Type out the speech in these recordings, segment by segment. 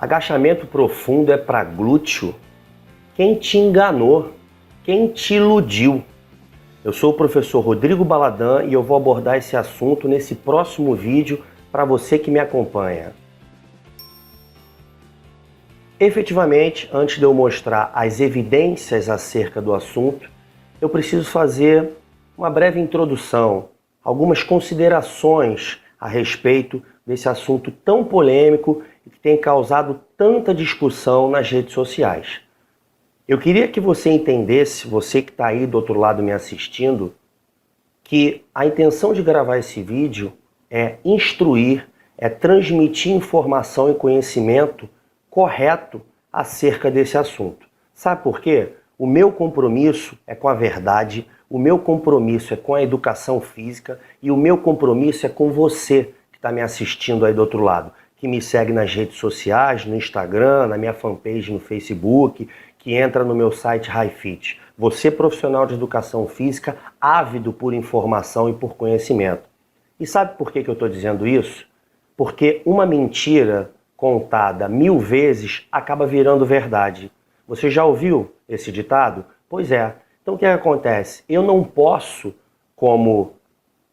Agachamento profundo é para glúteo? Quem te enganou? Quem te iludiu? Eu sou o professor Rodrigo Baladã e eu vou abordar esse assunto nesse próximo vídeo para você que me acompanha. Efetivamente, antes de eu mostrar as evidências acerca do assunto, eu preciso fazer uma breve introdução, algumas considerações a respeito desse assunto tão polêmico e que tem causado tanta discussão nas redes sociais. Eu queria que você entendesse, você que está aí do outro lado me assistindo, que a intenção de gravar esse vídeo é instruir, é transmitir informação e conhecimento correto acerca desse assunto. Sabe por quê? O meu compromisso é com a verdade, o meu compromisso é com a educação física e o meu compromisso é com você que está me assistindo aí do outro lado, que me segue nas redes sociais, no Instagram, na minha fanpage no Facebook, que entra no meu site HiFit. Você, profissional de educação física, ávido por informação e por conhecimento. E sabe por que eu estou dizendo isso? Porque uma mentira contada 1000 vezes acaba virando verdade. Você já ouviu esse ditado? Pois é. Então o que acontece? Eu não posso, como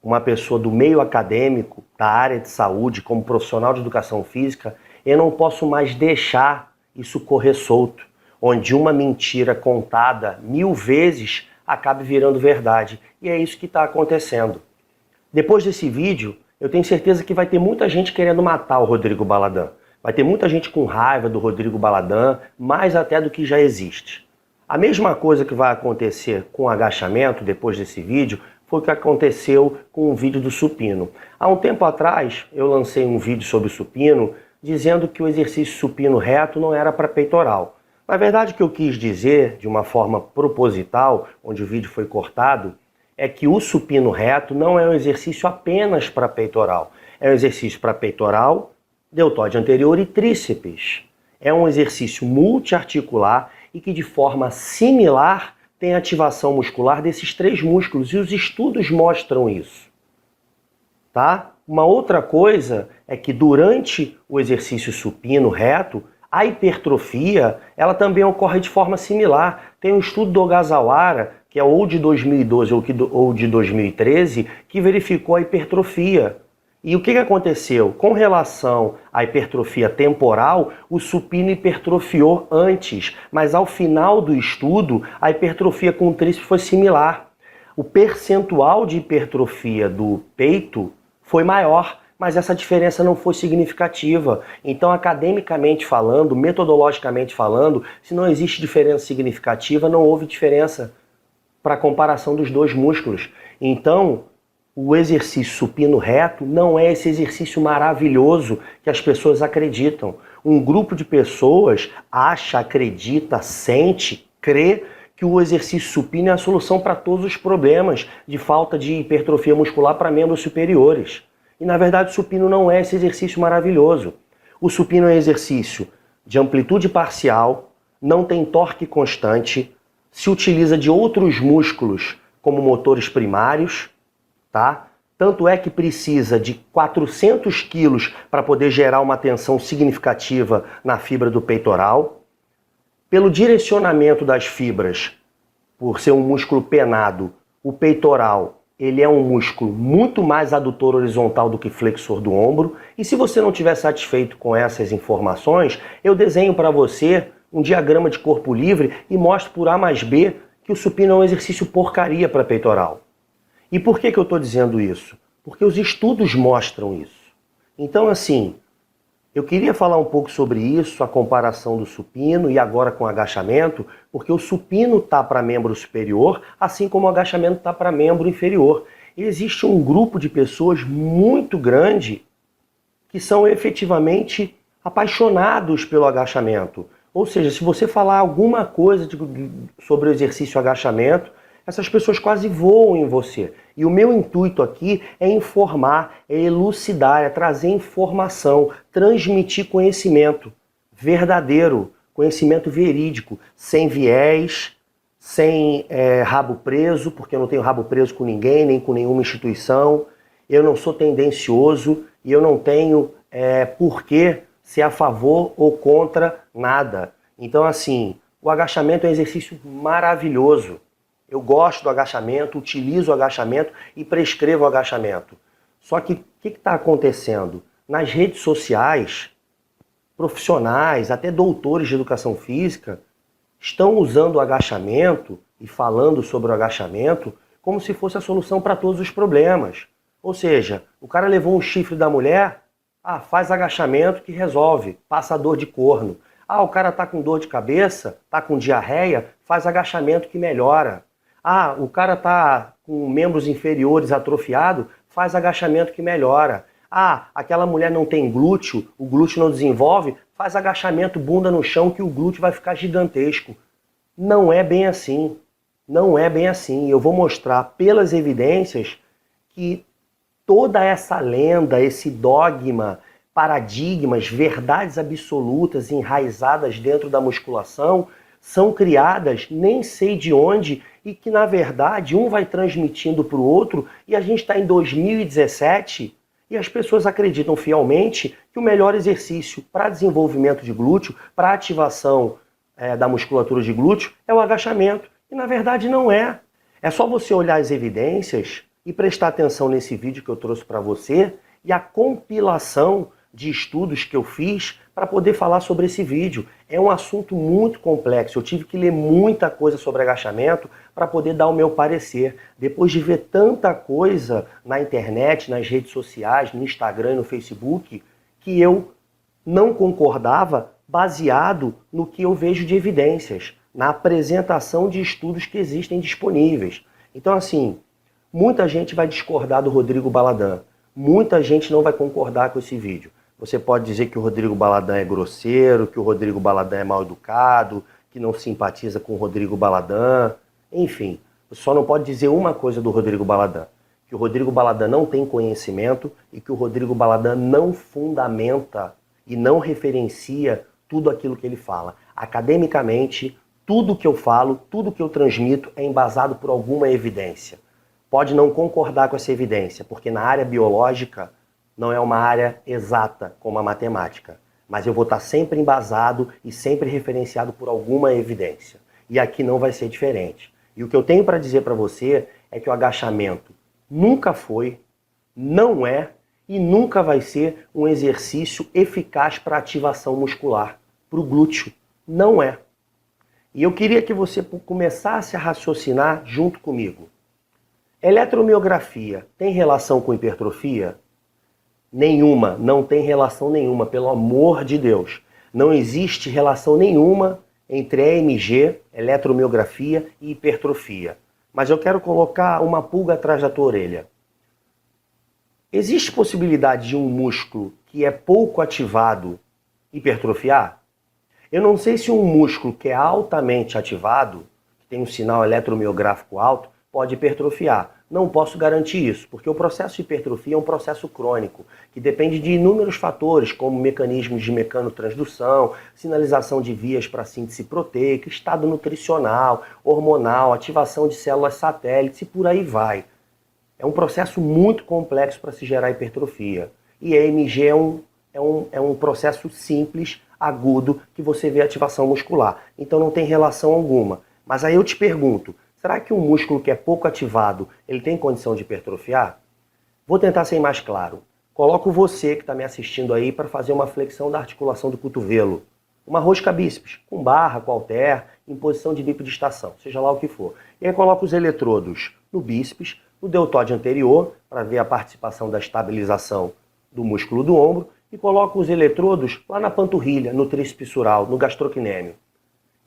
uma pessoa do meio acadêmico, da área de saúde, como profissional de educação física, eu não posso mais deixar isso correr solto, onde uma mentira contada 1000 vezes acabe virando verdade. E é isso que está acontecendo. Depois desse vídeo, eu tenho certeza que vai ter muita gente querendo matar o Rodrigo Baladã. Vai ter muita gente com raiva do Rodrigo Baladã, mais até do que já existe. A mesma coisa que vai acontecer com o agachamento depois desse vídeo foi o que aconteceu com o vídeo do supino. Há um tempo atrás, eu lancei um vídeo sobre o supino, dizendo que o exercício supino reto não era para peitoral. Na verdade, o que eu quis dizer, de uma forma proposital, onde o vídeo foi cortado, é que o supino reto não é um exercício apenas para peitoral. É um exercício para peitoral, deltóide anterior e tríceps. É um exercício multiarticular e que de forma similar tem ativação muscular desses 3 músculos, e os estudos mostram isso. Tá? Uma outra coisa é que durante o exercício supino reto, a hipertrofia ela também ocorre de forma similar. Tem um estudo do Ogasawara, que é ou de 2012 ou de 2013, que verificou a hipertrofia. E o que aconteceu? Com relação à hipertrofia temporal, o supino hipertrofiou antes, mas ao final do estudo, a hipertrofia com o tríceps foi similar. O percentual de hipertrofia do peito foi maior, mas essa diferença não foi significativa. Então, academicamente falando, metodologicamente falando, se não existe diferença significativa, não houve diferença para a comparação dos 2 músculos. Então, o exercício supino reto não é esse exercício maravilhoso que as pessoas acreditam. Um grupo de pessoas acha, acredita, sente, crê que o exercício supino é a solução para todos os problemas de falta de hipertrofia muscular para membros superiores. E na verdade o supino não é esse exercício maravilhoso. O supino é um exercício de amplitude parcial, não tem torque constante, se utiliza de outros músculos como motores primários, tá? Tanto é que precisa de 400 quilos para poder gerar uma tensão significativa na fibra do peitoral. Pelo direcionamento das fibras, por ser um músculo penado, o peitoral ele é um músculo muito mais adutor horizontal do que flexor do ombro. E se você não estiver satisfeito com essas informações, eu desenho para você um diagrama de corpo livre e mostro por A mais B que o supino é um exercício porcaria para peitoral. E por que eu estou dizendo isso? Porque os estudos mostram isso. Então, assim, eu queria falar um pouco sobre isso, a comparação do supino e agora com o agachamento, porque o supino está para membro superior, assim como o agachamento está para membro inferior. E existe um grupo de pessoas muito grande que são efetivamente apaixonados pelo agachamento. Ou seja, se você falar alguma coisa sobre o exercício agachamento, essas pessoas quase voam em você. E o meu intuito aqui é informar, é elucidar, é trazer informação, transmitir conhecimento verdadeiro, conhecimento verídico, sem viés, sem rabo preso, porque eu não tenho rabo preso com ninguém, nem com nenhuma instituição. Eu não sou tendencioso e eu não tenho por que ser a favor ou contra nada. Então, assim, o agachamento é um exercício maravilhoso. Eu gosto do agachamento, utilizo o agachamento e prescrevo o agachamento. Só que o que está acontecendo? Nas redes sociais, profissionais, até doutores de educação física, estão usando o agachamento e falando sobre o agachamento como se fosse a solução para todos os problemas. Ou seja, o cara levou um chifre da mulher, faz agachamento que resolve, passa a dor de corno. O cara tá com dor de cabeça, tá com diarreia, faz agachamento que melhora. O cara tá com membros inferiores atrofiado, faz agachamento que melhora. Aquela mulher não tem glúteo, o glúteo não desenvolve, faz agachamento bunda no chão que o glúteo vai ficar gigantesco. Não é bem assim. Não é bem assim. Eu vou mostrar pelas evidências que toda essa lenda, esse dogma, paradigmas, verdades absolutas enraizadas dentro da musculação são criadas nem sei de onde e que na verdade um vai transmitindo para o outro e a gente está em 2017 e as pessoas acreditam fielmente que o melhor exercício para desenvolvimento de glúteo, para ativação da musculatura de glúteo é o agachamento. E na verdade não é. É só você olhar as evidências e prestar atenção nesse vídeo que eu trouxe para você e a compilação de estudos que eu fiz para poder falar sobre esse vídeo. É um assunto muito complexo, eu tive que ler muita coisa sobre agachamento para poder dar o meu parecer. Depois de ver tanta coisa na internet, nas redes sociais, no Instagram e no Facebook, que eu não concordava baseado no que eu vejo de evidências, na apresentação de estudos que existem disponíveis. Então assim, muita gente vai discordar do Rodrigo Balladã, muita gente não vai concordar com esse vídeo. Você pode dizer que o Rodrigo Balladã é grosseiro, que o Rodrigo Balladã é mal educado, que não simpatiza com o Rodrigo Balladã. Enfim, você só não pode dizer uma coisa do Rodrigo Balladã, que o Rodrigo Balladã não tem conhecimento e que o Rodrigo Balladã não fundamenta e não referencia tudo aquilo que ele fala. Academicamente, tudo que eu falo, tudo que eu transmito é embasado por alguma evidência. Pode não concordar com essa evidência, porque na área biológica não é uma área exata como a matemática, mas eu vou estar sempre embasado e sempre referenciado por alguma evidência. E aqui não vai ser diferente. E o que eu tenho para dizer para você é que o agachamento nunca foi, não é e nunca vai ser um exercício eficaz para ativação muscular, para o glúteo. Não é. E eu queria que você começasse a raciocinar junto comigo. Eletromiografia tem relação com hipertrofia? Nenhuma, não tem relação nenhuma, pelo amor de Deus. Não existe relação nenhuma entre EMG, eletromiografia e hipertrofia. Mas eu quero colocar uma pulga atrás da tua orelha. Existe possibilidade de um músculo que é pouco ativado hipertrofiar? Eu não sei se um músculo que é altamente ativado, que tem um sinal eletromiográfico alto, pode hipertrofiar. Não posso garantir isso, porque o processo de hipertrofia é um processo crônico, que depende de inúmeros fatores, como mecanismos de mecanotransdução, sinalização de vias para síntese proteica, estado nutricional, hormonal, ativação de células satélites e por aí vai. É um processo muito complexo para se gerar hipertrofia. E a EMG é um processo simples, agudo, que você vê ativação muscular. Então não tem relação alguma. Mas aí eu te pergunto, será que um músculo que é pouco ativado, ele tem condição de hipertrofiar? Vou tentar ser mais claro. Coloco você que está me assistindo aí para fazer uma flexão da articulação do cotovelo. Uma rosca bíceps, com barra, com halter, em posição de bipodestação, seja lá o que for. E aí coloco os eletrodos no bíceps, no deltóide anterior, para ver a participação da estabilização do músculo do ombro, e coloco os eletrodos lá na panturrilha, no tríceps pissural, no gastrocnêmio.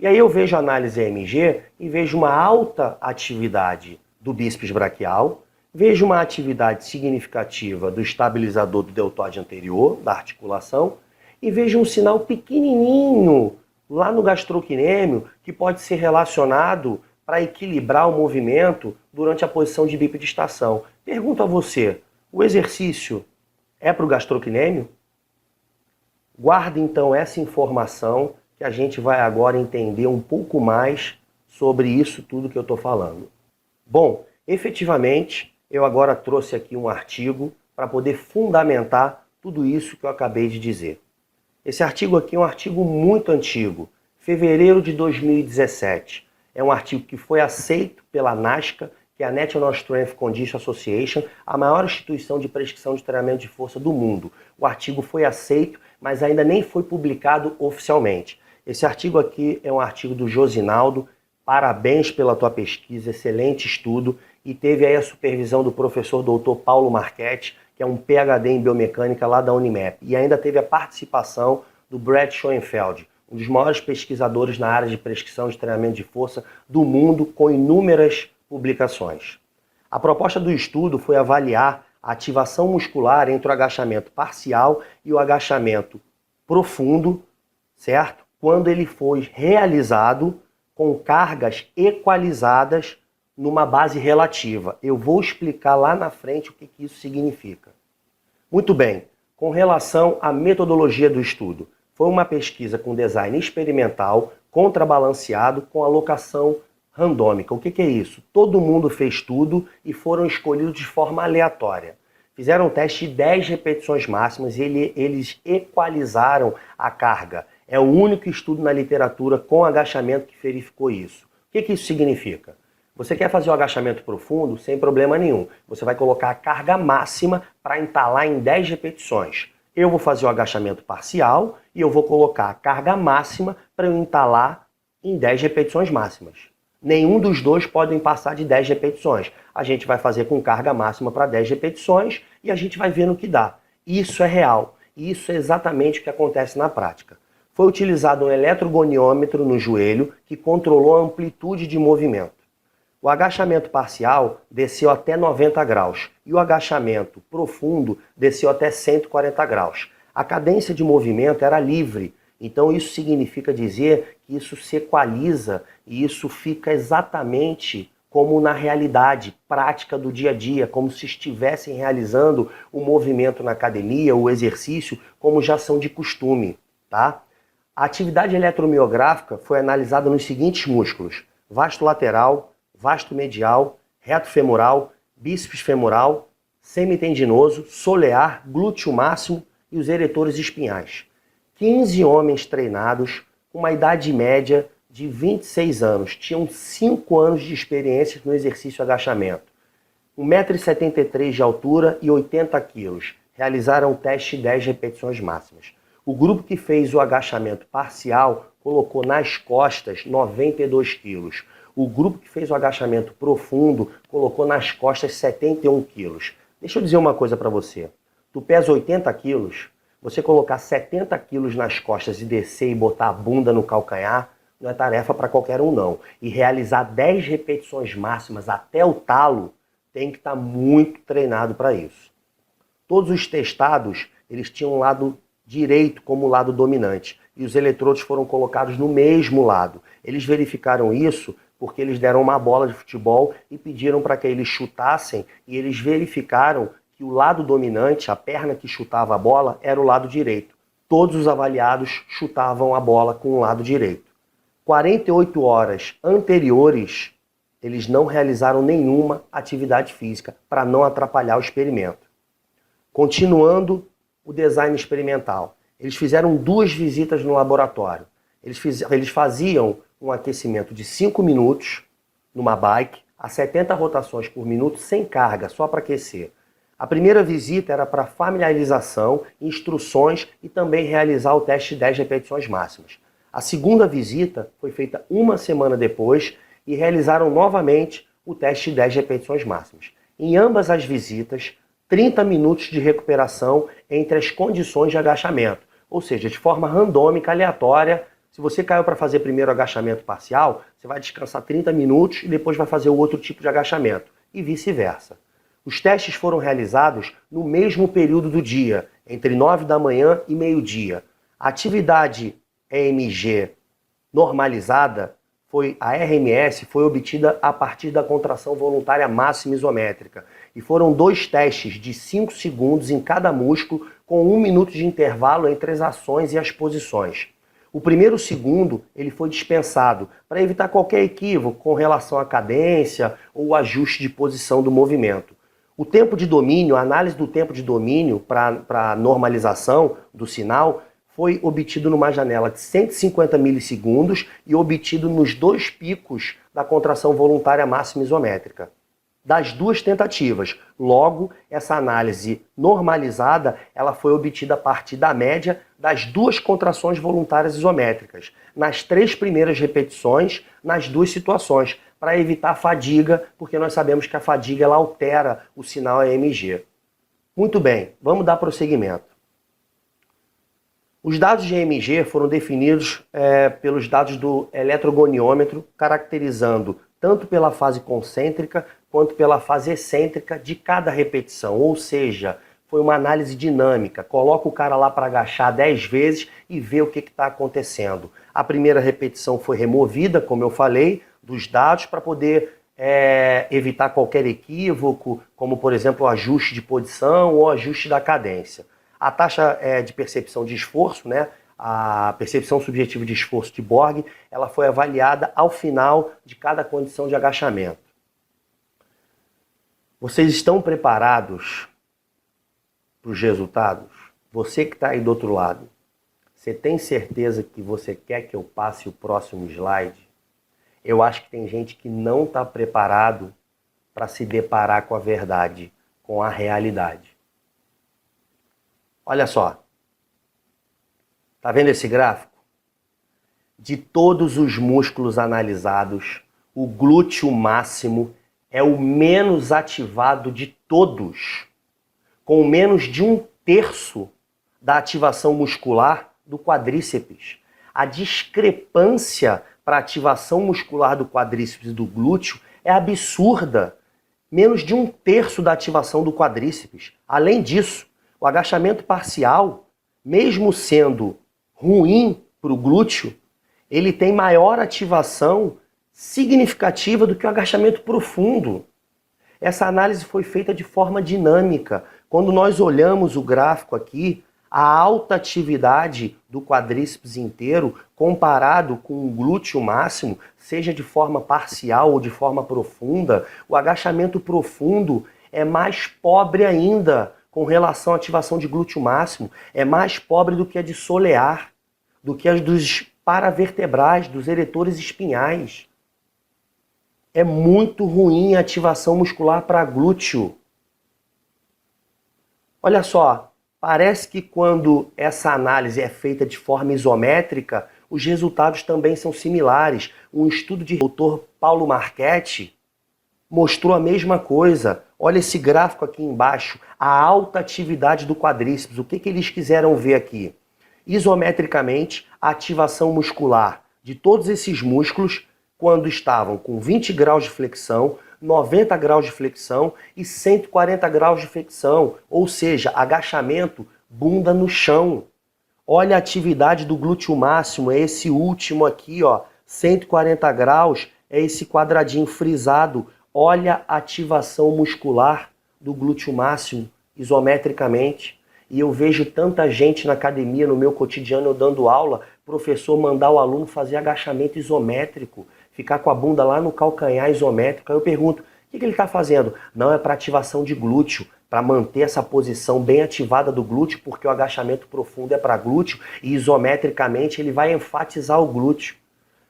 E aí eu vejo a análise EMG e vejo uma alta atividade do bíceps braquial, vejo uma atividade significativa do estabilizador do deltóide anterior, da articulação, e vejo um sinal pequenininho lá no gastrocnêmio que pode ser relacionado para equilibrar o movimento durante a posição de bipodestação. Pergunto a você, o exercício é para o gastrocnêmio? Guarde então essa informação que a gente vai agora entender um pouco mais sobre isso tudo que eu estou falando. Bom, efetivamente, eu agora trouxe aqui um artigo para poder fundamentar tudo isso que eu acabei de dizer. Esse artigo aqui é um artigo muito antigo, fevereiro de 2017. É um artigo que foi aceito pela NASCA, que é a National Strength Condition Association, a maior instituição de prescrição de treinamento de força do mundo. O artigo foi aceito, mas ainda nem foi publicado oficialmente. Esse artigo aqui é um artigo do Josinaldo. Parabéns pela tua pesquisa, excelente estudo, e teve aí a supervisão do professor Dr. Paulo Marchetti, que é um PhD em biomecânica lá da Unimap, e ainda teve a participação do Brad Schoenfeld, um dos maiores pesquisadores na área de prescrição de treinamento de força do mundo, com inúmeras publicações. A proposta do estudo foi avaliar a ativação muscular entre o agachamento parcial e o agachamento profundo, certo? Quando ele foi realizado com cargas equalizadas numa base relativa. Eu vou explicar lá na frente o que isso significa. Muito bem, com relação à metodologia do estudo, foi uma pesquisa com design experimental, contrabalanceado, com alocação randômica. O que é isso? Todo mundo fez tudo e foram escolhidos de forma aleatória. Fizeram um teste de 10 repetições máximas e eles equalizaram a carga. É o único estudo na literatura com agachamento que verificou isso. O que isso significa? Você quer fazer o agachamento profundo? Sem problema nenhum. Você vai colocar a carga máxima para entalar em 10 repetições. Eu vou fazer o agachamento parcial e eu vou colocar a carga máxima para eu entalar em 10 repetições máximas. Nenhum dos dois podem passar de 10 repetições. A gente vai fazer com carga máxima para 10 repetições e a gente vai ver no que dá. Isso é real. Isso é exatamente o que acontece na prática. Foi utilizado um eletrogoniômetro no joelho que controlou a amplitude de movimento. O agachamento parcial desceu até 90 graus e o agachamento profundo desceu até 140 graus. A cadência de movimento era livre, então isso significa dizer que isso se equaliza e isso fica exatamente como na realidade prática do dia a dia, como se estivessem realizando o movimento na academia, o exercício, como já são de costume, tá? A atividade eletromiográfica foi analisada nos seguintes músculos: vasto lateral, vasto medial, reto femoral, bíceps femoral, semitendinoso, solear, glúteo máximo e os eretores espinhais. 15 homens treinados com uma idade média de 26 anos, tinham 5 anos de experiência no exercício agachamento. 1,73 m de altura e 80 kg. Realizaram o teste de 10 repetições máximas. O grupo que fez o agachamento parcial colocou nas costas 92 kg. O grupo que fez o agachamento profundo colocou nas costas 71 quilos. Deixa eu dizer uma coisa para você. Tu pesa 80 quilos, você colocar 70 quilos nas costas e descer e botar a bunda no calcanhar, não é tarefa para qualquer um não. E realizar 10 repetições máximas até o talo, tem que estar muito treinado para isso. Todos os testados, eles tinham um lado direito como lado dominante. E os eletrodos foram colocados no mesmo lado. Eles verificaram isso porque eles deram uma bola de futebol e pediram para que eles chutassem, e eles verificaram que o lado dominante, a perna que chutava a bola, era o lado direito. Todos os avaliados chutavam a bola com o lado direito. 48 horas anteriores, eles não realizaram nenhuma atividade física para não atrapalhar o experimento. Continuando o design experimental, eles fizeram 2 visitas no laboratório. Eles faziam um aquecimento de 5 minutos numa bike, a 70 rotações por minuto, sem carga, só para aquecer. A primeira visita era para familiarização, instruções e também realizar o teste de 10 repetições máximas. A segunda visita foi feita uma semana depois e realizaram novamente o teste de 10 repetições máximas. Em ambas as visitas, 30 minutos de recuperação entre as condições de agachamento, ou seja, de forma randômica, aleatória. Se você caiu para fazer primeiro agachamento parcial, você vai descansar 30 minutos e depois vai fazer o outro tipo de agachamento, e vice-versa. Os testes foram realizados no mesmo período do dia, entre 9 da manhã e meio-dia. A atividade EMG normalizada, a RMS, foi obtida a partir da contração voluntária máxima isométrica. E foram 2 testes de 5 segundos em cada músculo, com 1 minuto de intervalo entre as ações e as posições. O primeiro segundo ele foi dispensado para evitar qualquer equívoco com relação à cadência ou o ajuste de posição do movimento. O tempo de domínio, a análise do tempo de domínio para a normalização do sinal foi obtido numa janela de 150 milissegundos e obtido nos 2 picos da contração voluntária máxima isométrica. Das 2 tentativas. Logo, essa análise normalizada ela foi obtida a partir da média das 2 contrações voluntárias isométricas, nas 3 primeiras repetições, nas 2 situações, para evitar a fadiga, porque nós sabemos que a fadiga ela altera o sinal EMG. Muito bem, vamos dar prosseguimento. Os dados de EMG foram definidos pelos dados do eletrogoniômetro, caracterizando tanto pela fase concêntrica quanto pela fase excêntrica de cada repetição, ou seja, foi uma análise dinâmica. Coloca o cara lá para agachar 10 vezes e vê o que está acontecendo. A primeira repetição foi removida, como eu falei, dos dados para poder evitar qualquer equívoco, como por exemplo o ajuste de posição ou ajuste da cadência. A taxa de percepção de esforço, né, a percepção subjetiva de esforço de Borg, ela foi avaliada ao final de cada condição de agachamento. Vocês estão preparados para os resultados? Você que está aí do outro lado, você tem certeza que você quer que eu passe o próximo slide? Eu acho que tem gente que não está preparado para se deparar com a verdade, com a realidade. Olha só, tá vendo esse gráfico? De todos os músculos analisados, o glúteo máximo é o menos ativado de todos, com menos de 1/3 da ativação muscular do quadríceps. A discrepância para a ativação muscular do quadríceps e do glúteo é absurda. Menos de 1/3 da ativação do quadríceps. Além disso, o agachamento parcial, mesmo sendo ruim para o glúteo, ele tem maior ativação significativa do que o agachamento profundo. Essa análise foi feita de forma dinâmica. Quando nós olhamos o gráfico aqui, a alta atividade do quadríceps inteiro comparado com o glúteo máximo, seja de forma parcial ou de forma profunda, o agachamento profundo é mais pobre ainda com relação à ativação de glúteo máximo, é mais pobre do que a de solear, do que as dos paravertebrais, dos eretores espinhais. É muito ruim a ativação muscular para glúteo. Olha só, parece que quando essa análise é feita de forma isométrica, os resultados também são similares. Um estudo de Dr. Paulo Marchetti mostrou a mesma coisa. Olha esse gráfico aqui embaixo, a alta atividade do quadríceps. O que eles quiseram ver aqui? Isometricamente, a ativação muscular de todos esses músculos quando estavam com 20 graus de flexão, 90 graus de flexão e 140 graus de flexão, ou seja, agachamento, bunda no chão. Olha a atividade do glúteo máximo, é esse último aqui, ó, 140 graus, é esse quadradinho frisado. Olha a ativação muscular do glúteo máximo, isometricamente. E eu vejo tanta gente na academia, no meu cotidiano, eu dando aula, professor mandar o aluno fazer agachamento isométrico, ficar com a bunda lá no calcanhar isométrico. Aí eu pergunto, o que ele está fazendo? Não, é para ativação de glúteo, para manter essa posição bem ativada do glúteo, porque o agachamento profundo é para glúteo e isometricamente ele vai enfatizar o glúteo.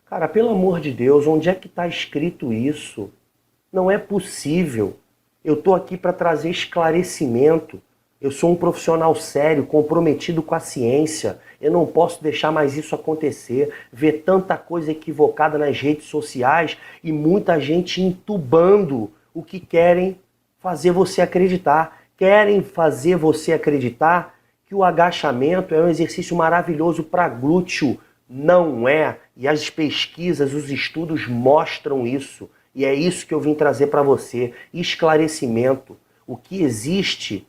Cara, pelo amor de Deus, onde é que está escrito isso? Não é possível. Eu estou aqui para trazer esclarecimento. Eu sou um profissional sério, comprometido com a ciência. Eu não posso deixar mais isso acontecer. Ver tanta coisa equivocada nas redes sociais e muita gente entubando o que querem fazer você acreditar. Querem fazer você acreditar que o agachamento é um exercício maravilhoso para glúteo. Não é. E as pesquisas, os estudos mostram isso. E é isso que eu vim trazer para você. Esclarecimento. O que existe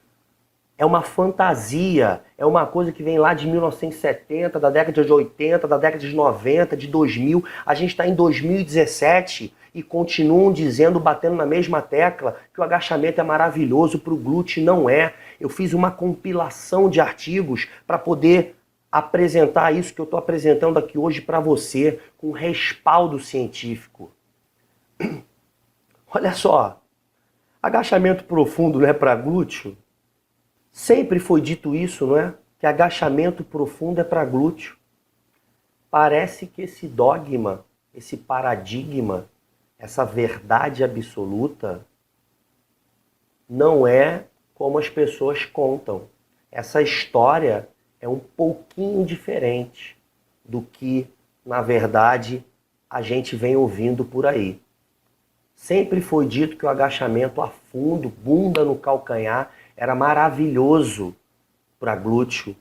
é uma fantasia, é uma coisa que vem lá de 1970, da década de 80, da década de 90, de 2000. A gente está em 2017 e continuam dizendo, batendo na mesma tecla, que o agachamento é maravilhoso para o glúteo. Não é. Eu fiz uma compilação de artigos para poder apresentar isso que eu estou apresentando aqui hoje para você, com respaldo científico. Olha só, agachamento profundo não é para glúteo? Sempre foi dito isso, não é? que agachamento profundo é para glúteo. Parece que esse dogma, esse paradigma, essa verdade absoluta não é como as pessoas contam. Essa história é um pouquinho diferente do que, na verdade, a gente vem ouvindo por aí. Sempre foi dito que o agachamento a fundo, bunda no calcanhar, era maravilhoso para glúteo.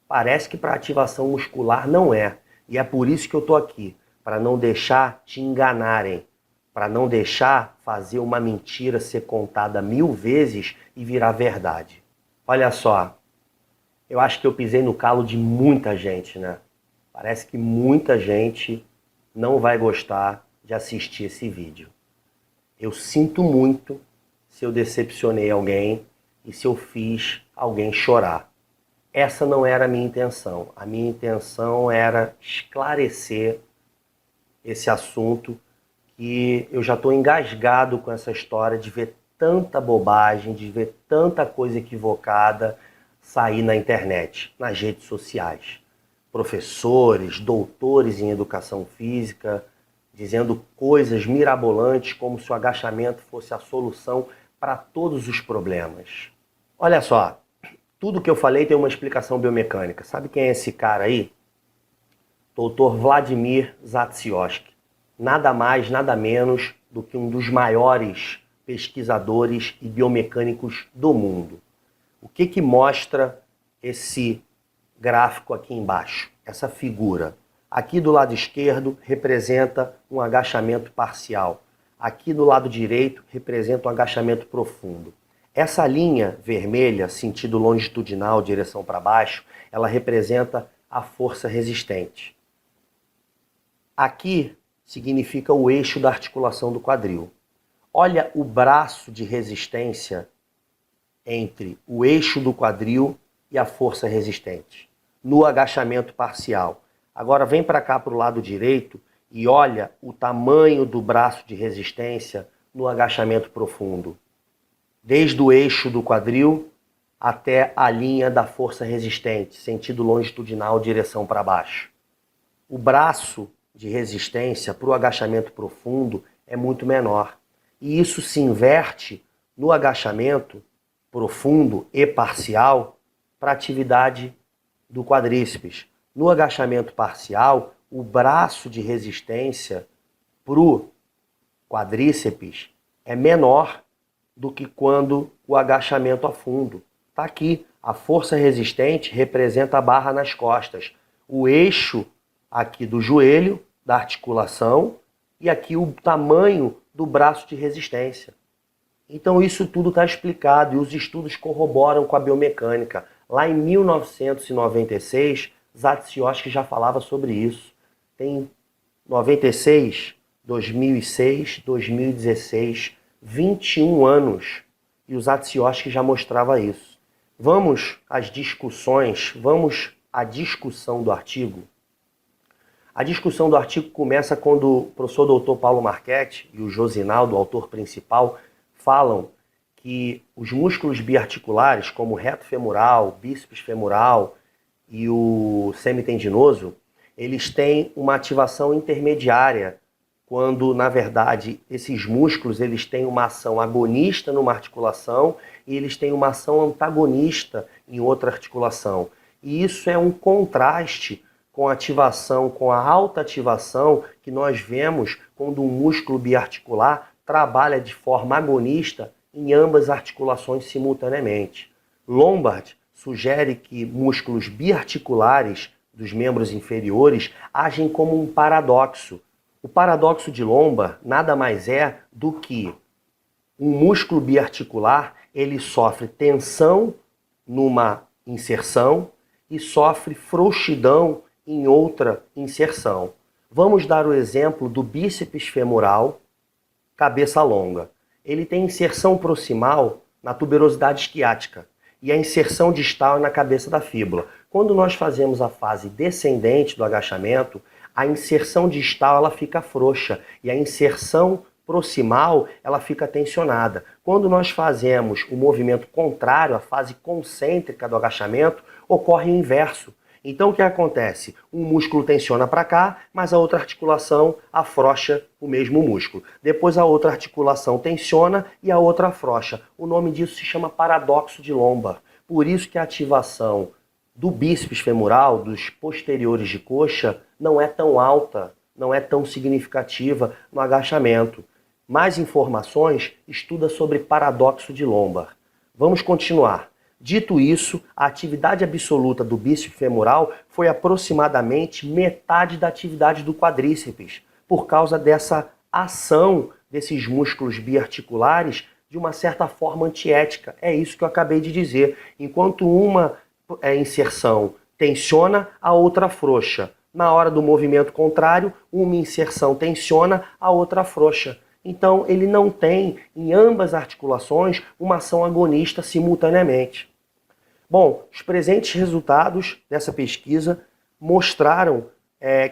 Parece que para ativação muscular não é. E é por isso que eu estou aqui, para não deixar te enganarem, para não deixar fazer uma mentira ser contada 1000 vezes e virar verdade. Olha só, eu acho que eu pisei no calo de muita gente, né? Parece que muita gente não vai gostar de assistir esse vídeo. Eu sinto muito se eu decepcionei alguém e se eu fiz alguém chorar. Essa não era a minha intenção. A minha intenção era esclarecer esse assunto, que eu já estou engasgado com essa história de ver tanta bobagem, de ver tanta coisa equivocada sair na internet, nas redes sociais. Professores, doutores em educação física, dizendo coisas mirabolantes como se o agachamento fosse a solução para todos os problemas. Olha só, tudo que eu falei tem uma explicação biomecânica. Sabe quem é esse cara aí? Dr. Vladimir Zatsiorsky. Nada mais, nada menos do que um dos maiores pesquisadores e biomecânicos do mundo. O que mostra esse gráfico aqui embaixo? Essa figura. Aqui do lado esquerdo representa um agachamento parcial. Aqui do lado direito representa um agachamento profundo. Essa linha vermelha, sentido longitudinal, direção para baixo, ela representa a força resistente. Aqui significa o eixo da articulação do quadril. Olha o braço de resistência entre o eixo do quadril e a força resistente, no agachamento parcial. Agora vem para cá para o lado direito e olha o tamanho do braço de resistência no agachamento profundo. Desde o eixo do quadril até a linha da força resistente, sentido longitudinal, direção para baixo. O braço de resistência para o agachamento profundo é muito menor. E isso se inverte no agachamento profundo e parcial para a atividade do quadríceps. No agachamento parcial, o braço de resistência para o quadríceps é menor do que quando o agachamento a fundo. Está aqui, a força resistente representa a barra nas costas, o eixo aqui do joelho, da articulação, e aqui o tamanho do braço de resistência. Então isso tudo está explicado e os estudos corroboram com a biomecânica. Lá em 1996, Zatsiorsky já falava sobre isso. Tem 96, 2006, 2016, 21 anos e o Zatsiorsky já mostrava isso. Vamos às discussões, vamos à discussão do artigo. A discussão do artigo começa quando o professor Dr. Paulo Marchetti e o Josinaldo, o autor principal, falam que os músculos biarticulares, como o reto femoral, bíceps femoral e o semitendinoso, eles têm uma ativação intermediária, quando, na verdade, esses músculos eles têm uma ação agonista numa articulação e eles têm uma ação antagonista em outra articulação. E isso é um contraste com a ativação, com a alta ativação que nós vemos quando um músculo biarticular trabalha de forma agonista em ambas as articulações simultaneamente. Lombard sugere que músculos biarticulares dos membros inferiores agem como um paradoxo. O paradoxo de Lombard nada mais é do que um músculo biarticular, ele sofre tensão numa inserção e sofre frouxidão em outra inserção. Vamos dar o exemplo do bíceps femoral, cabeça longa. Ele tem inserção proximal na tuberosidade isquiática e a inserção distal na cabeça da fíbula. Quando nós fazemos a fase descendente do agachamento, a inserção distal ela fica frouxa e a inserção proximal ela fica tensionada. Quando nós fazemos o movimento contrário, a fase concêntrica do agachamento, ocorre o inverso. Então o que acontece? Um músculo tensiona para cá, mas a outra articulação afrouxa o mesmo músculo. Depois a outra articulação tensiona e a outra afrouxa. O nome disso se chama paradoxo de lombar. Por isso que a ativação do bíceps femoral, dos posteriores de coxa, não é tão alta, não é tão significativa no agachamento. Mais informações, estuda sobre paradoxo de lombar. Vamos continuar. Dito isso, a atividade absoluta do bíceps femoral foi aproximadamente metade da atividade do quadríceps, por causa dessa ação desses músculos biarticulares de uma certa forma antiética. É isso que eu acabei de dizer. Enquanto uma inserção tensiona, a outra afrouxa. Na hora do movimento contrário, uma inserção tensiona, a outra afrouxa. Então, ele não tem, em ambas articulações, uma ação agonista simultaneamente. Bom, os presentes resultados dessa pesquisa mostraram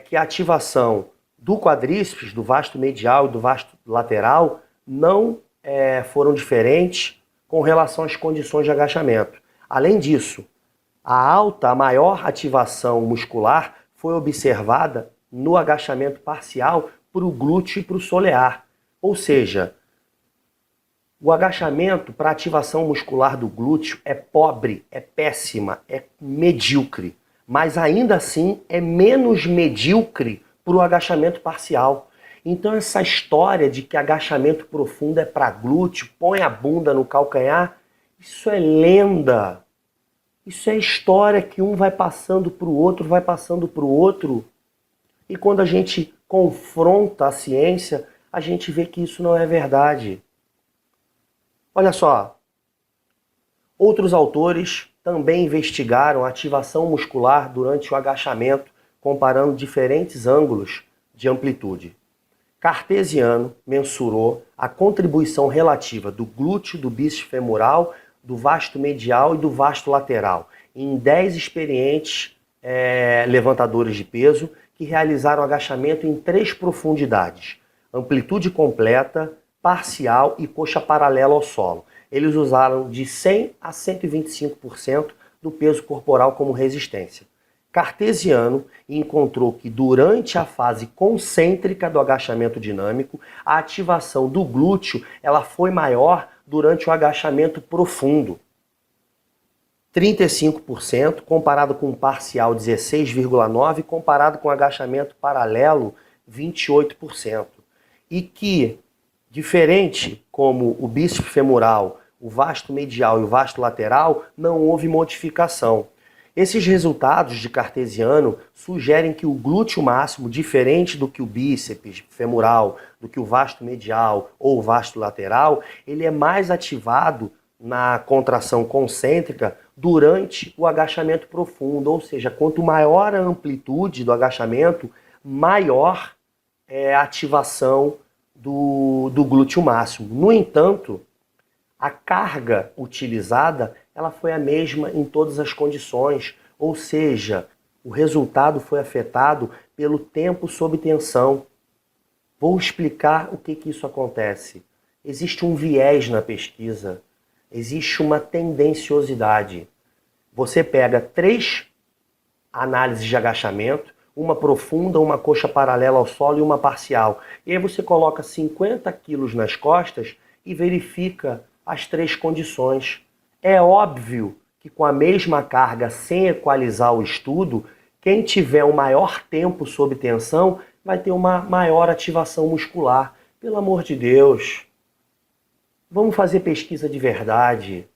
que a ativação do quadríceps, do vasto medial e do vasto lateral, não foram diferentes com relação às condições de agachamento. Além disso, a maior ativação muscular foi observada no agachamento parcial para o glúteo e para o solear. Ou seja, o agachamento para ativação muscular do glúteo é pobre, é péssima, é medíocre. Mas ainda assim é menos medíocre para o agachamento parcial. Então essa história de que agachamento profundo é para glúteo, põe a bunda no calcanhar, isso é lenda. Isso é história que um vai passando para o outro, vai passando para o outro. E quando a gente confronta a ciência, a gente vê que isso não é verdade. Olha só, outros autores também investigaram a ativação muscular durante o agachamento, comparando diferentes ângulos de amplitude. Cartesiano mensurou a contribuição relativa do glúteo, do bíceps femoral, do vasto medial e do vasto lateral em 10 experientes levantadores de peso que realizaram agachamento em 3 profundidades: amplitude completa, parcial e coxa paralela ao solo. Eles usaram de 100 a 125% do peso corporal como resistência. Cartesiano encontrou que durante a fase concêntrica do agachamento dinâmico, a ativação do glúteo ela foi maior durante o agachamento profundo, 35%, comparado com o parcial 16,9%, comparado com o agachamento paralelo 28%. E que, diferente como o bíceps femoral, o vasto medial e o vasto lateral, não houve modificação. Esses resultados de Cartesiano sugerem que o glúteo máximo, diferente do que o bíceps femoral, do que o vasto medial ou o vasto lateral, ele é mais ativado na contração concêntrica durante o agachamento profundo, ou seja, quanto maior a amplitude do agachamento, maior é a ativação do glúteo máximo. No entanto, a carga utilizada ela foi a mesma em todas as condições, ou seja, o resultado foi afetado pelo tempo sob tensão. Vou explicar o que isso acontece. Existe um viés na pesquisa, existe uma tendenciosidade. Você pega 3 análises de agachamento, uma profunda, uma coxa paralela ao solo e uma parcial. E aí você coloca 50 quilos nas costas e verifica as 3 condições. É óbvio que com a mesma carga, sem equalizar o estudo, quem tiver um maior tempo sob tensão vai ter uma maior ativação muscular. Pelo amor de Deus, vamos fazer pesquisa de verdade.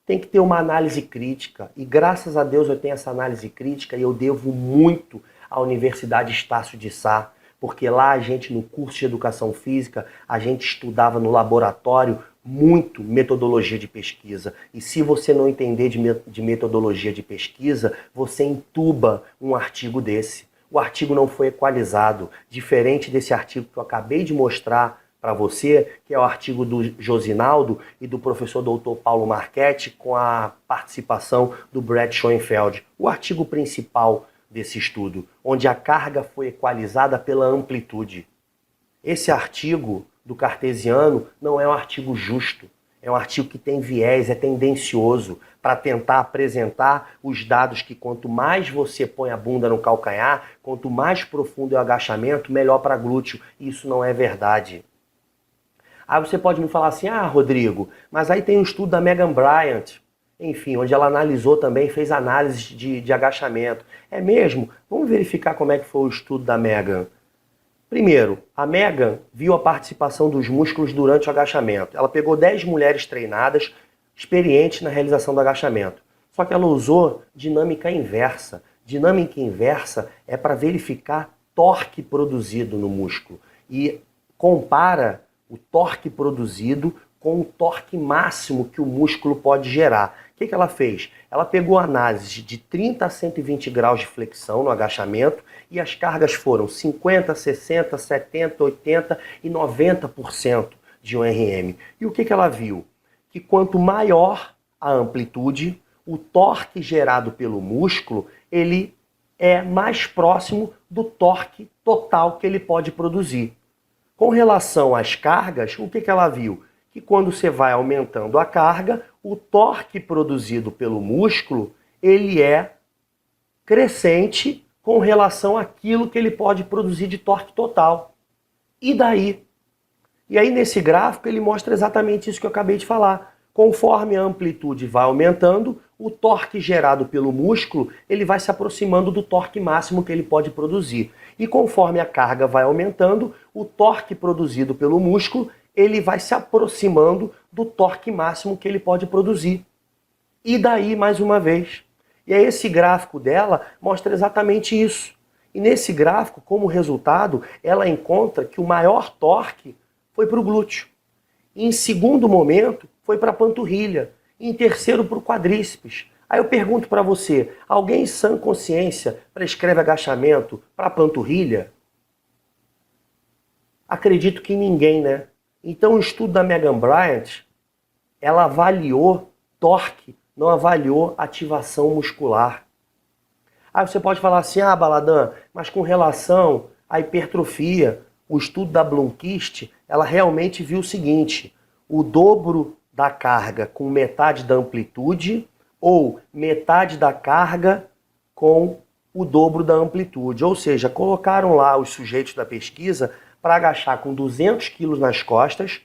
Tem que ter uma análise crítica. E graças a Deus eu tenho essa análise crítica e eu devo muito à Universidade Estácio de Sá, porque lá a gente, no curso de Educação Física, a gente estudava no laboratório muito metodologia de pesquisa. E se você não entender de metodologia de pesquisa, você entuba um artigo desse. O artigo não foi equalizado, diferente desse artigo que eu acabei de mostrar para você, que é o artigo do Josinaldo e do professor Dr. Paulo Marchetti, com a participação do Brad Schoenfeld. O artigo principal desse estudo, onde a carga foi equalizada pela amplitude. Esse artigo do Cartesiano não é um artigo justo, é um artigo que tem viés, é tendencioso para tentar apresentar os dados que quanto mais você põe a bunda no calcanhar, quanto mais profundo é o agachamento, melhor para glúteo. Isso não é verdade. Aí você pode me falar assim, ah, Rodrigo, mas aí tem um estudo da Megan Bryant, enfim, onde ela analisou também, fez análise de agachamento. É mesmo? Vamos verificar como é que foi o estudo da Megan. Primeiro, a Megan viu a participação dos músculos durante o agachamento. Ela pegou 10 mulheres treinadas, experientes na realização do agachamento. Só que ela usou dinâmica inversa. Dinâmica inversa é para verificar torque produzido no músculo. E compara o torque produzido com o torque máximo que o músculo pode gerar. O que ela fez? Ela pegou análise de 30 a 120 graus de flexão no agachamento e as cargas foram 50, 60, 70, 80 e 90% de 1 RM. E o que ela viu? Que quanto maior a amplitude, o torque gerado pelo músculo, ele é mais próximo do torque total que ele pode produzir. Com relação às cargas, o que ela viu? Que quando você vai aumentando a carga, o torque produzido pelo músculo, ele é crescente com relação àquilo que ele pode produzir de torque total. E daí? E aí nesse gráfico ele mostra exatamente isso que eu acabei de falar. Conforme a amplitude vai aumentando, o torque gerado pelo músculo, ele vai se aproximando do torque máximo que ele pode produzir. E conforme a carga vai aumentando, o torque produzido pelo músculo, ele vai se aproximando do torque máximo que ele pode produzir. E daí, mais uma vez. E aí esse gráfico dela mostra exatamente isso. E nesse gráfico, como resultado, ela encontra que o maior torque foi para o glúteo. Em segundo momento, foi para a panturrilha. Em terceiro, para o quadríceps. Aí eu pergunto para você, alguém em sã consciência prescreve agachamento para a panturrilha? Acredito que ninguém, né? Então o estudo da Megan Bryant, ela avaliou torque, não avaliou ativação muscular. Aí você pode falar assim, ah, Baladã, mas com relação à hipertrofia, o estudo da Blomqvist, ela realmente viu o seguinte, o dobro da carga com metade da amplitude ou metade da carga com o dobro da amplitude. Ou seja, colocaram lá os sujeitos da pesquisa para agachar com 200 quilos nas costas,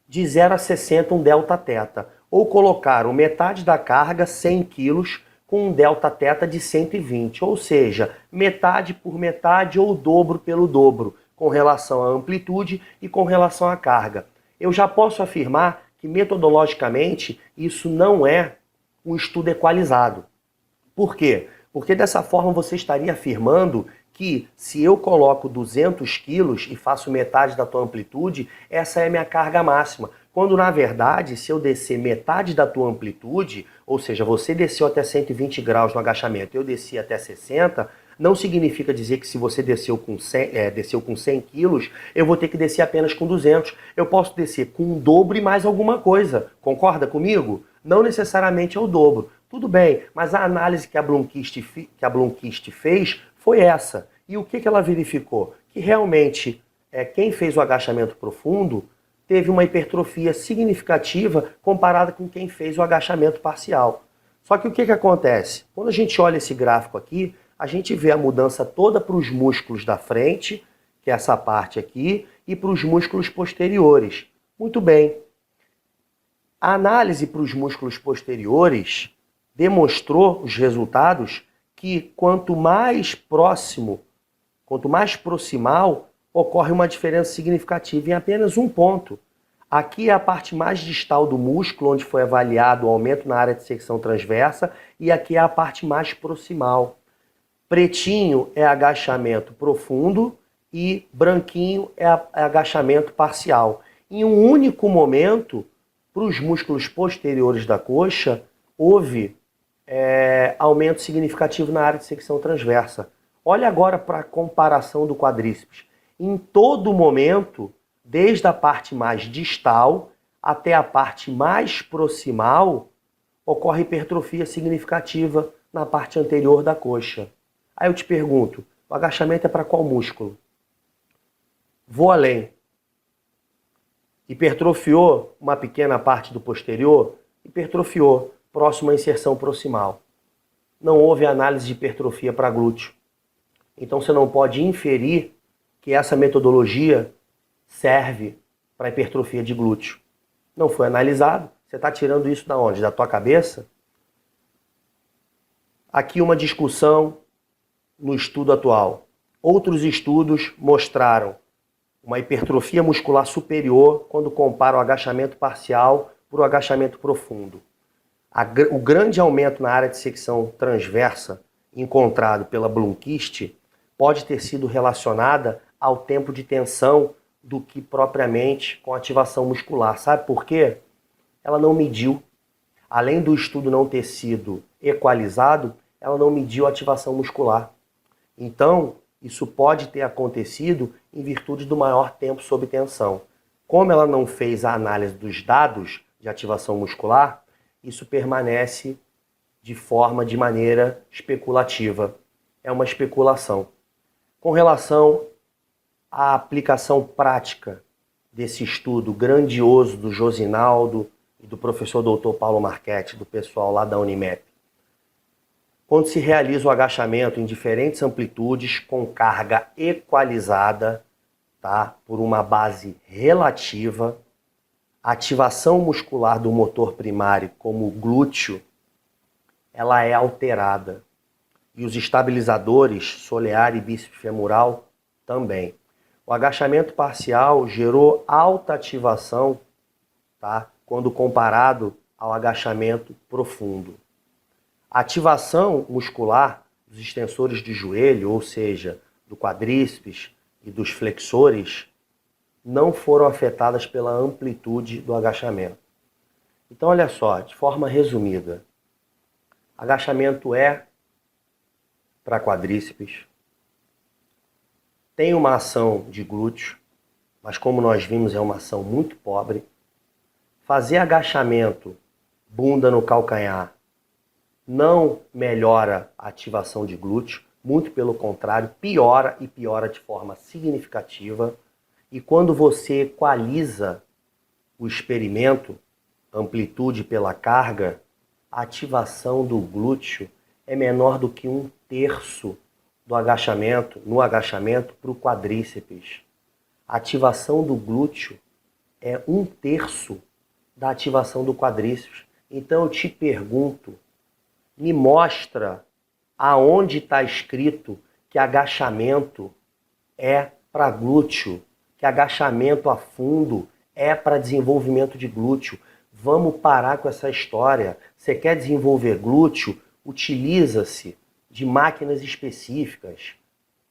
de 0 a 60 um delta teta. Ou colocaram metade da carga, 100 quilos, com um delta teta de 120. Ou seja, metade por metade ou o dobro pelo dobro, com relação à amplitude e com relação à carga. Eu já posso afirmar que metodologicamente isso não é um estudo equalizado. Por quê? Porque dessa forma você estaria afirmando que se eu coloco 200 quilos e faço metade da tua amplitude, essa é a minha carga máxima. Quando na verdade, se eu descer metade da tua amplitude, ou seja, você desceu até 120 graus no agachamento, eu desci até 60, não significa dizer que se você desceu com 100 quilos, eu vou ter que descer apenas com 200. Eu posso descer com um dobro e mais alguma coisa. Concorda comigo? Não necessariamente é o dobro. Tudo bem, mas a análise que a Blomqvist fez foi essa. E o que ela verificou? Que realmente quem fez o agachamento profundo teve uma hipertrofia significativa comparada com quem fez o agachamento parcial. Só que o que acontece? Quando a gente olha esse gráfico aqui, a gente vê a mudança toda para os músculos da frente, que é essa parte aqui, e para os músculos posteriores. Muito bem. A análise para os músculos posteriores demonstrou os resultados que quanto mais próximo, quanto mais proximal, ocorre uma diferença significativa em apenas um ponto. Aqui é a parte mais distal do músculo, onde foi avaliado o aumento na área de secção transversa, e aqui é a parte mais proximal. Pretinho é agachamento profundo e branquinho é agachamento parcial. Em um único momento, para os músculos posteriores da coxa, houve aumento significativo na área de secção transversa. Olha agora para a comparação do quadríceps. Em todo momento, desde a parte mais distal até a parte mais proximal, ocorre hipertrofia significativa na parte anterior da coxa. Aí eu te pergunto, o agachamento é para qual músculo? Vou além. Hipertrofiou uma pequena parte do posterior? Hipertrofiou, próximo à inserção proximal. Não houve análise de hipertrofia para glúteo. Então você não pode inferir que essa metodologia serve para hipertrofia de glúteo. Não foi analisado. Você está tirando isso da onde? Da tua cabeça? Aqui uma discussão no estudo atual. Outros estudos mostraram uma hipertrofia muscular superior quando compara o agachamento parcial para o agachamento profundo. O grande aumento na área de secção transversa encontrado pela Blomqvist pode ter sido relacionada ao tempo de tensão do que propriamente com ativação muscular. Sabe por quê? Ela não mediu. Além do estudo não ter sido equalizado, ela não mediu a ativação muscular. Então, isso pode ter acontecido em virtude do maior tempo sob tensão. Como ela não fez a análise dos dados de ativação muscular, isso permanece de maneira especulativa. É uma especulação. Com relação à aplicação prática desse estudo grandioso do Josinaldo e do professor Dr. Paulo Marchetti, do pessoal lá da Unimap, quando se realiza o agachamento em diferentes amplitudes com carga equalizada, tá, por uma base relativa, a ativação muscular do motor primário, como o glúteo, ela é alterada. E os estabilizadores, solear e bíceps femoral, também. O agachamento parcial gerou alta ativação, tá, quando comparado ao agachamento profundo. A ativação muscular dos extensores de joelho, ou seja, do quadríceps e dos flexores, não foram afetadas pela amplitude do agachamento. Então, olha só, de forma resumida, agachamento é para quadríceps, tem uma ação de glúteo, mas como nós vimos é uma ação muito pobre. Fazer agachamento, bunda no calcanhar, não melhora a ativação de glúteo, muito pelo contrário, piora e piora de forma significativa. E quando você equaliza o experimento, amplitude pela carga, a ativação do glúteo é menor do que 1/3 do agachamento, no agachamento para o quadríceps. A ativação do glúteo é 1/3 da ativação do quadríceps. Então eu te pergunto, me mostra aonde está escrito que agachamento é para glúteo, que agachamento a fundo é para desenvolvimento de glúteo. Vamos parar com essa história. Você quer desenvolver glúteo? Utiliza-se de máquinas específicas.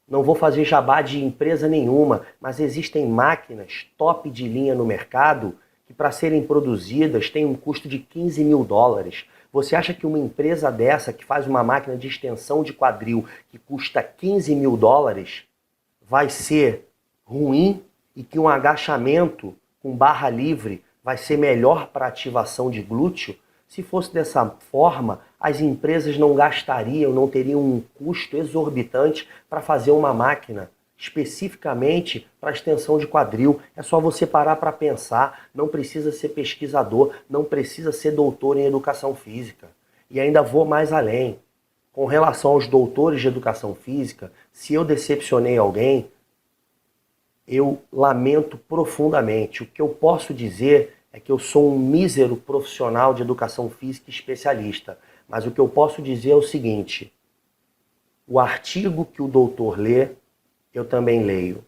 Não vou fazer jabá de empresa nenhuma, mas existem máquinas top de linha no mercado que para serem produzidas têm um custo de $15.000. Você acha que uma empresa dessa que faz uma máquina de extensão de quadril que custa $15.000 vai ser ruim e que um agachamento com barra livre vai ser melhor para ativação de glúteo? Se fosse dessa forma, as empresas não gastariam, não teriam um custo exorbitante para fazer uma máquina especificamente para extensão de quadril. É só você parar para pensar, não precisa ser pesquisador, não precisa ser doutor em educação física. E ainda vou mais além. Com relação aos doutores de educação física, se eu decepcionei alguém, eu lamento profundamente. O que eu posso dizer é que eu sou um mísero profissional de educação física especialista. Mas o que eu posso dizer é o seguinte: o artigo que o doutor lê, eu também leio.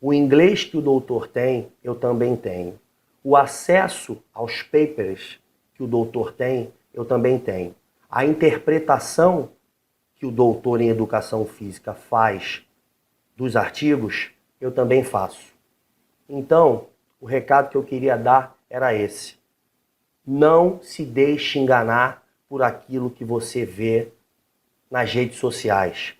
O inglês que o doutor tem, eu também tenho. O acesso aos papers que o doutor tem, eu também tenho. A interpretação que o doutor em educação física faz dos artigos, eu também faço. Então, o recado que eu queria dar era esse. Não se deixe enganar por aquilo que você vê nas redes sociais.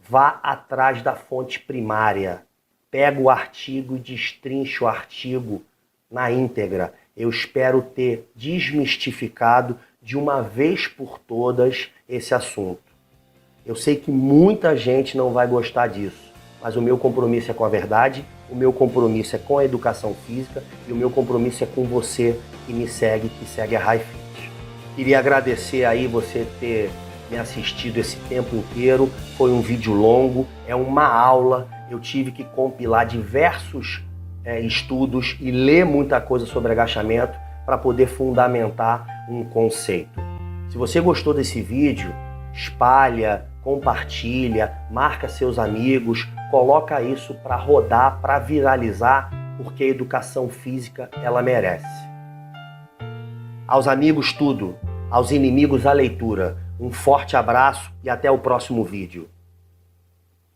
Vá atrás da fonte primária. Pega o artigo e destrincha o artigo na íntegra. Eu espero ter desmistificado de uma vez por todas esse assunto. Eu sei que muita gente não vai gostar disso, mas o meu compromisso é com a verdade, o meu compromisso é com a educação física e o meu compromisso é com você que me segue, que segue a High Fit. Queria agradecer aí você ter me assistido esse tempo inteiro, foi um vídeo longo, é uma aula, eu tive que compilar diversos estudos e ler muita coisa sobre agachamento para poder fundamentar um conceito. Se você gostou desse vídeo, espalha, compartilha, marca seus amigos, coloca isso para rodar, para viralizar, porque a educação física ela merece. Aos amigos tudo, aos inimigos a leitura. Um forte abraço e até o próximo vídeo.